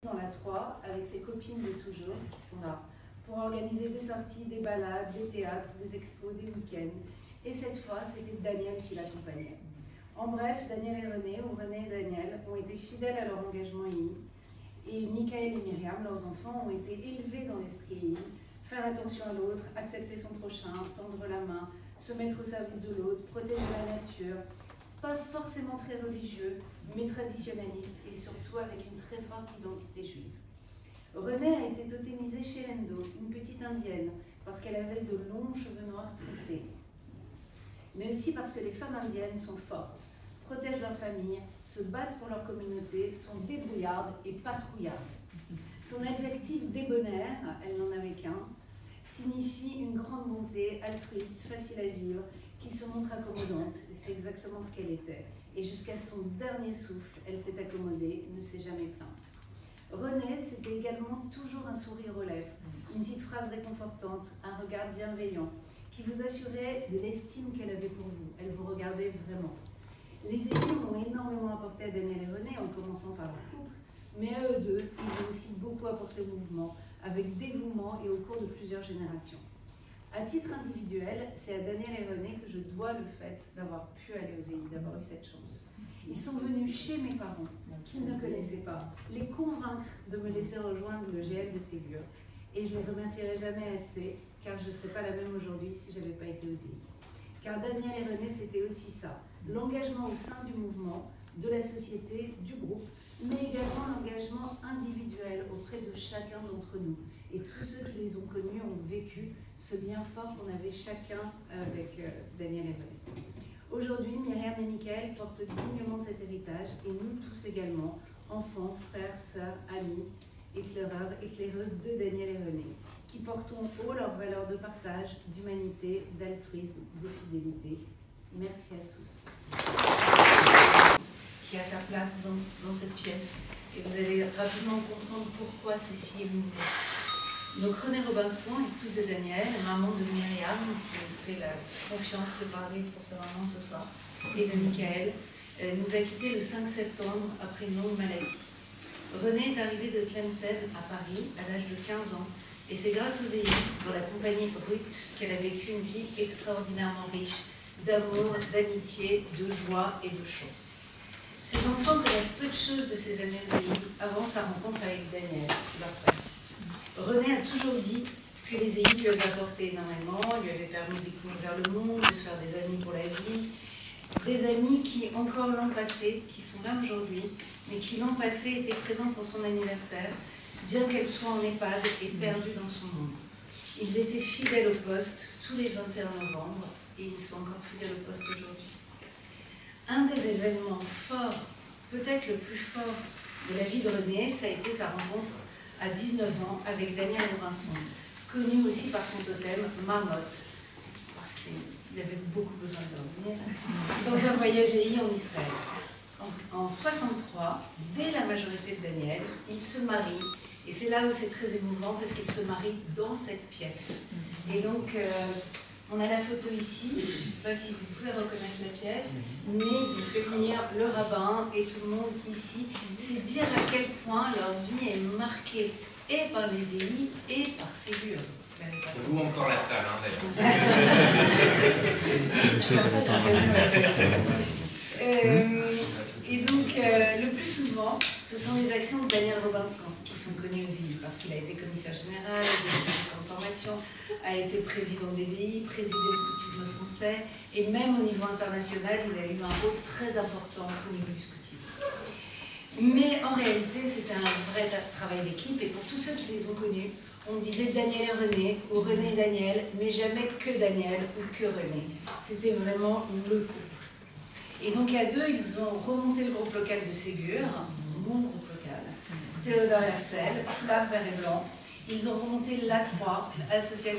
dans la 3 avec ses copines de toujours qui sont là pour organiser des sorties, des balades, des théâtres, des expos, des week-ends. Et cette fois, c'était Daniel qui l'accompagnait. En bref, Daniel et René, ou René et Daniel, ont été fidèles à leur engagement II. Et Michael et Myriam, leurs enfants, ont été élevés dans l'esprit II. Faire attention à l'autre, accepter son prochain, tendre la main, se mettre au service de l'autre, protéger la nature. Pas forcément très religieux, mais traditionnaliste et surtout avec une très forte identité juive. René a été totémisée chez Lendo, une petite indienne, parce qu'elle avait de longs cheveux noirs tressés. Mais aussi parce que les femmes indiennes sont fortes, protègent leur famille, se battent pour leur communauté, sont débrouillardes et patrouillardes. Son adjectif débonnaire, elle n'en avait qu'un, signifie une grande bonté, altruiste, facile à vivre, qui se montre accommodante. C'est exactement ce qu'elle était. Et jusqu'à son dernier souffle, elle s'est accommodée, ne s'est jamais plainte. René, c'était également toujours un sourire aux lèvres, une petite phrase réconfortante, un regard bienveillant, qui vous assurait de l'estime qu'elle avait pour vous. Elle vous regardait vraiment. Les élus ont énormément apporté à Daniel et René, en commençant par leur couple, mais à eux deux, ils ont aussi beaucoup apporté au mouvement, avec dévouement et au cours de plusieurs générations. À titre individuel, c'est à Daniel et René que je dois le fait d'avoir pu aller aux EI, d'avoir eu cette chance. Ils sont venus chez mes parents, qu'ils ne connaissaient pas, les convaincre de me laisser rejoindre le GL de Ségur. Et je ne les remercierai jamais assez, car je ne serais pas la même aujourd'hui si je n'avais pas été aux EI. Car Daniel et René, c'était aussi ça, l'engagement au sein du mouvement, de la société, du groupe, mais également l'engagement individuel auprès de chacun d'entre nous. Et tous ceux qui les ont connus ont vécu ce lien fort qu'on avait chacun avec Daniel et René. Aujourd'hui, Myriam et Michael portent dignement cet héritage, et nous tous également, enfants, frères, sœurs, amis, éclaireurs, éclaireuses de Daniel et René, qui portons haut leurs valeurs de partage, d'humanité, d'altruisme, de fidélité. Merci à tous. Qui a sa place dans cette pièce, et vous allez rapidement comprendre pourquoi c'est si émouvant. Donc René Robinson, épouse de Daniel, maman de Myriam, qui me fait la confiance de parler pour sa maman ce soir, et de Michael, nous a quittés le 5 septembre après une longue maladie. René est arrivé de Tlemcen à Paris à l'âge de 15 ans, et c'est grâce aux EI, dans la compagnie Brut, qu'elle a vécu une vie extraordinairement riche d'amour, d'amitié, de joie et de chant. Ces enfants connaissent peu de choses de ces années aux EI avant sa rencontre avec Daniel, leur père. René a toujours dit que les EI lui avaient apporté énormément, lui avaient permis de découvrir le monde, de se faire des amis pour la vie, des amis qui, encore l'an passé, qui sont là aujourd'hui, mais qui l'an passé étaient présents pour son anniversaire, bien qu'elle soit en EHPAD et perdue dans son monde. Ils étaient fidèles au poste tous les 21 novembre et ils sont encore fidèles au poste aujourd'hui. Un des événements forts, peut-être le plus fort de la vie de René, ça a été sa rencontre à 19 ans avec Daniel Robinson, connu aussi par son totem Marmotte, parce qu'il avait beaucoup besoin de dormir, dans un voyage EI en Israël. En 1963, dès la majorité de Daniel, il se marie, et c'est là où c'est très émouvant parce qu'il se marie dans cette pièce. Et donc, on a la photo ici, je ne sais pas si vous pouvez reconnaître la pièce, mais ils ont fait venir le rabbin et tout le monde ici. C'est dire à quel point leur vie est marquée et par les EI et par Ségur. On loue encore la salle, hein, d'ailleurs. Et donc, le plus souvent, ce sont les actions de Daniel Robinson qui sont connues aux EI, parce qu'il a été commissaire général, directeur de formation, a été président des EI, présidé le scoutisme français, et même au niveau international, il a eu un rôle très important au niveau du scoutisme. Mais en réalité, c'était un vrai travail d'équipe, et pour tous ceux qui les ont connus, on disait Daniel et René, ou René et Daniel, mais jamais que Daniel ou que René. C'était vraiment le couple. Et donc à deux, ils ont remonté le groupe local de Ségur, mon groupe local, Théodore Herzl, Foulard Vert et Blanc. Ils ont remonté l'A3, l'association